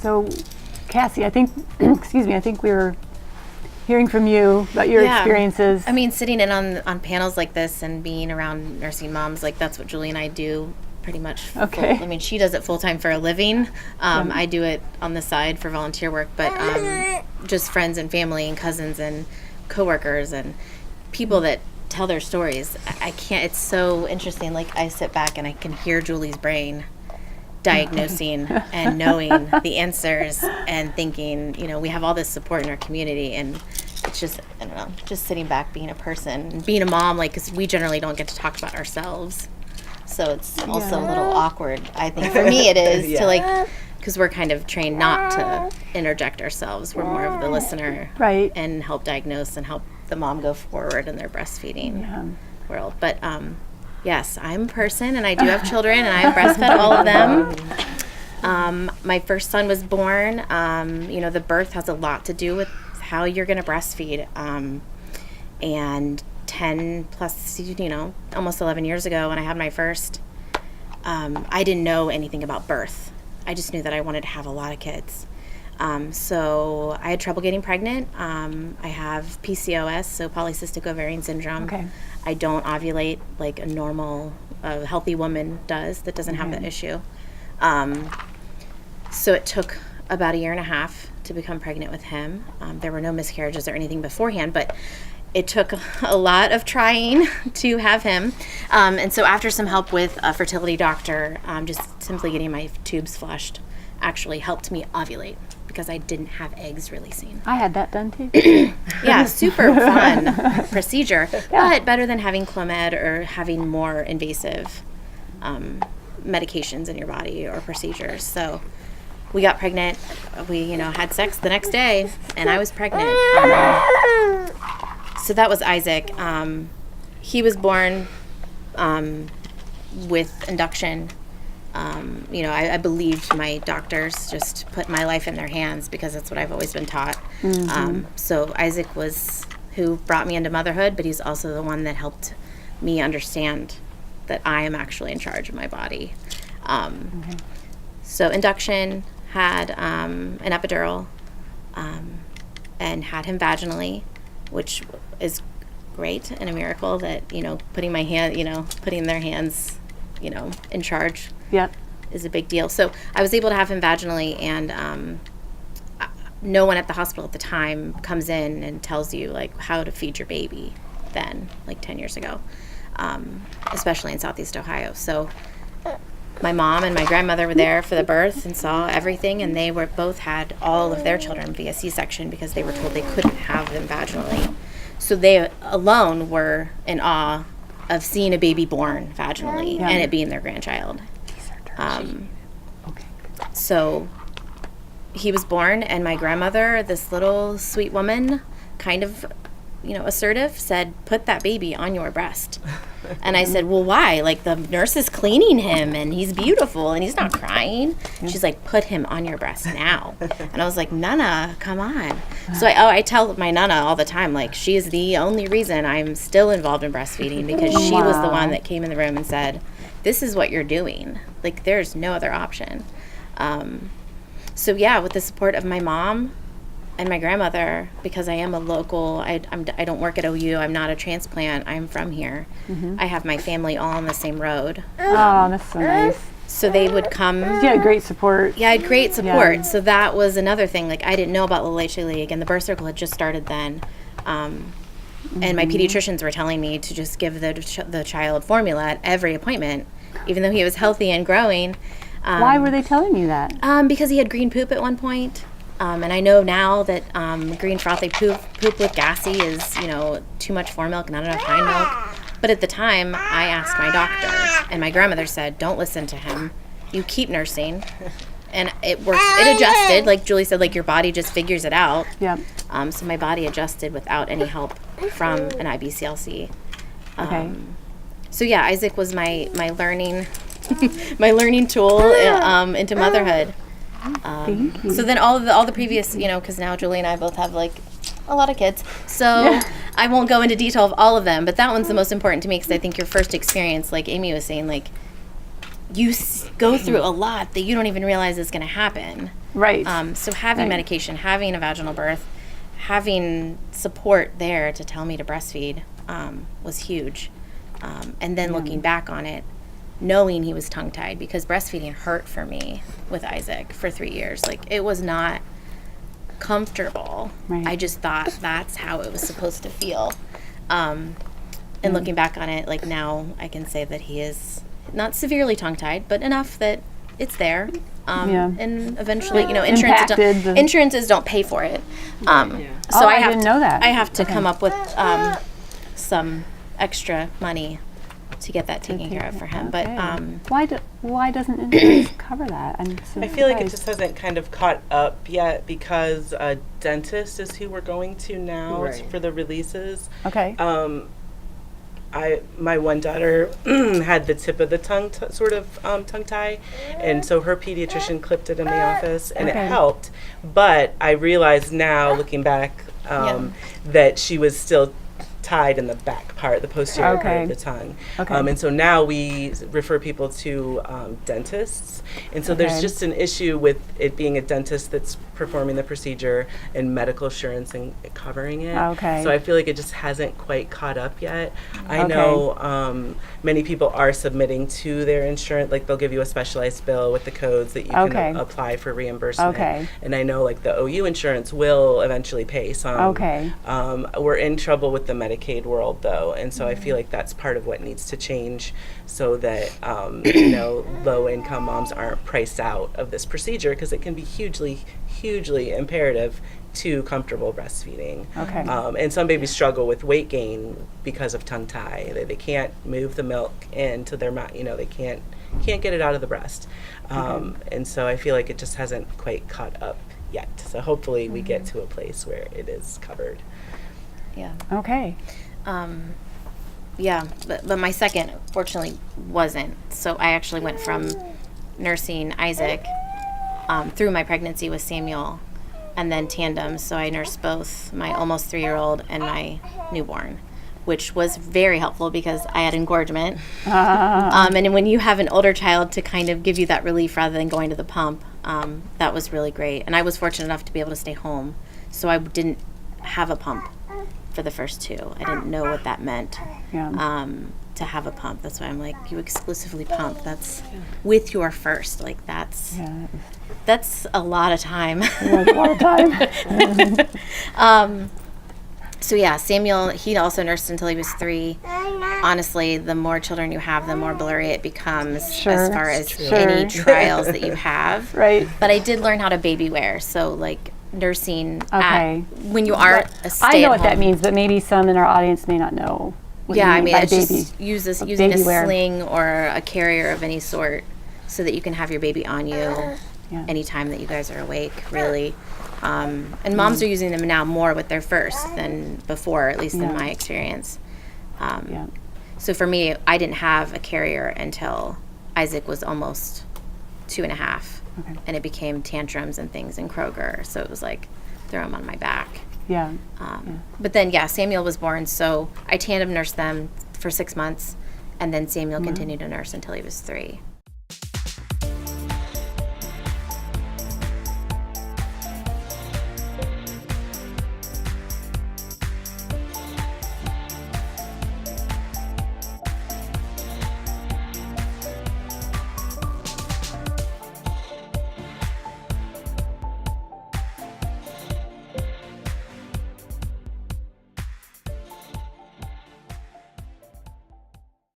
So, Cassie, I think, excuse me, I think we were hearing from you about your experiences. I mean, sitting in on panels like this and being around nursing moms, like that's what Julie and I do pretty much. Okay. I mean, she does it full time for a living. I do it on the side for volunteer work, but just friends and family and cousins and coworkers and people that tell their stories. I can't, it's so interesting. Like, I sit back and I can hear Julie's brain diagnosing and knowing the answers and thinking, you know, we have all this support in our community, and it's just, I don't know, just sitting back, being a person and being a mom, like, because we generally don't get to talk about ourselves, so it's also a little awkward, I think, for me it is to, like, because we're kind of trained not to interject ourselves. We're more of the listener, right, and help diagnose and help the mom go forward in their breastfeeding world. But yes, I'm a person, and I do have children, and I breastfed all of them. My first son was born. You know, the birth has a lot to do with how you're going to breastfeed. And 10 plus, you know, almost 11 years ago when I had my first, I didn't know anything about birth. I just knew that I wanted to have a lot of kids. So I had trouble getting pregnant. I have PCOS, so polycystic ovarian syndrome. Okay. I don't ovulate like a normal, healthy woman does that doesn't have that issue. So it took about 1.5 years to become pregnant with him. There were no miscarriages or anything beforehand, but it took a lot of trying to have him. And so after some help with a fertility doctor, just simply getting my tubes flushed actually helped me ovulate, because I didn't have eggs releasing. I had that done too. Yeah, super fun procedure, but better than having Clomid or having more invasive medications in your body or procedures. So we got pregnant. We, you know, had sex the next day, and I was pregnant. So that was Isaac. He was born with induction. You know, I believed my doctors just put my life in their hands, because that's what I've always been taught. So Isaac was who brought me into motherhood, but he's also the one that helped me understand that I am actually in charge of my body. So induction, had an epidural, and had him vaginally, which is great and a miracle that, you know, putting their hands, you know, in charge is a big deal. So I was able to have him vaginally, and no one at the hospital at the time comes in and tells you, like, how to feed your baby then, like 10 years ago, especially in Southeast Ohio. So my mom and my grandmother were there for the birth and saw everything, and they both had all of their children via C-section because they were told they couldn't have them vaginally. So they alone were in awe of seeing a baby born vaginally and it being their grandchild. So he was born, and my grandmother, this little sweet woman, kind of, you know, assertive, said, "Put that baby on your breast." And I said, "Well, why? Like, the nurse is cleaning him, and he's beautiful, and he's not crying." She's like, "Put him on your breast now." And I was like, "Nana, come on." So I tell my Nana all the time, like, she is the only reason I'm still involved in breastfeeding, because she was the one that came in the room and said, "This is what you're doing. Like, there's no other option." So yeah, with the support of my mom and my grandmother, because I am a local, I don't work at OU, I'm not a transplant, I'm from here. I have my family all on the same road. Oh, that's so nice. So they would come. You had great support. Yeah, I had great support. So that was another thing. Like, I didn't know about La Leche League, and the birth circle had just started then. And my pediatricians were telling me to just give the child formula at every appointment, even though he was healthy and growing. Why were they telling you that? Because he had green poop at one point. And I know now that green frothy poop with gassy is, you know, too much fore milk, not enough hind milk. But at the time, I asked my doctor, and my grandmother said, "Don't listen to him. You keep nursing." And it worked. It adjusted. Like Julie said, like, your body just figures it out. Yep. So my body adjusted without any help from an IBCLC. So yeah, Isaac was my learning my learning tool into motherhood. Thank you. So then all the previous, you know, because now Julie and I both have, like, a lot of kids. So I won't go into detail of all of them, but that one's the most important to me, because I think your first experience, like Amy was saying, like, you go through a lot that you don't even realize is going to happen. Right. So having Right. medication, having a vaginal birth, having support there to tell me to breastfeed was huge. And then looking back on it, knowing he was tongue-tied, because breastfeeding hurt for me with Isaac for 3 years. Like, it was not comfortable. Right. I just thought that's how it was supposed to feel. And looking back on it, like, now I can say that he is not severely tongue-tied, but enough that it's there. And eventually, insurances don't pay for it. So I didn't know that. I have to come up with some extra money to get that taken care of for him. Okay. But why doesn't insurance cover that? I'm so I feel like it surprised. just hasn't kind of caught up yet because a dentist is who we're going to now for the releases. Okay. My one daughter had the tip of the tongue tongue tie, and so her pediatrician clipped it in the office, and it helped. But I realize now, looking back, that she was still tied in the back part, the posterior part of the tongue. Okay. And so now we refer people to dentists. And so there's just an issue with it being a dentist that's performing the procedure and medical insurance and covering it. Okay. So I feel like it just hasn't quite caught up yet. I know many people are submitting to their insurance, like they'll give you a specialized bill with the codes that you can apply for reimbursement. Okay. And I know like the OU insurance will eventually pay some. Okay. We're in trouble with the Medicaid world though, and so I feel like that's part of what needs to change so that low income moms aren't priced out of this procedure, because it can be hugely imperative to comfortable breastfeeding. Okay. And some babies struggle with weight gain because of tongue tie. They can't move the milk into their mouth, they can't get it out of the breast. And so I feel like it just hasn't quite caught up yet. So hopefully we get to a place where it is covered. yeah. Okay. But my second, fortunately, wasn't. So I actually went from nursing Isaac through my pregnancy with Samuel, and then tandem. So I nursed both my almost 3-year-old and my newborn, which was very helpful because I had engorgement. And when you have an older child to kind of give you that relief rather than going to the pump, that was really great. And I was fortunate enough to be able to stay home, so I didn't have a pump for the first 2. I didn't know what that meant. To have a pump. That's why I'm like, you exclusively pump. That's with your first. Like that's a lot of time. A lot of time. So yeah, Samuel, he also nursed until he was 3. Honestly, the more children you have, the more blurry it becomes as far as any trials that you have. Right. But I did learn how to baby wear. So like nursing when you are a stay-at-home. I know what that means, but maybe some in our audience may not know. It's just using a sling or a carrier of any sort so that you can have your baby on you anytime that you guys are awake, really. And moms are using them now more with their first than before, at least in my experience. So for me, I didn't have a carrier until Isaac was almost 2.5, and it became tantrums and things in Kroger. So it was like, throw him on my back. But then, Samuel was born, so I tandem nursed them for 6 months, and then Samuel continued to nurse until he was 3.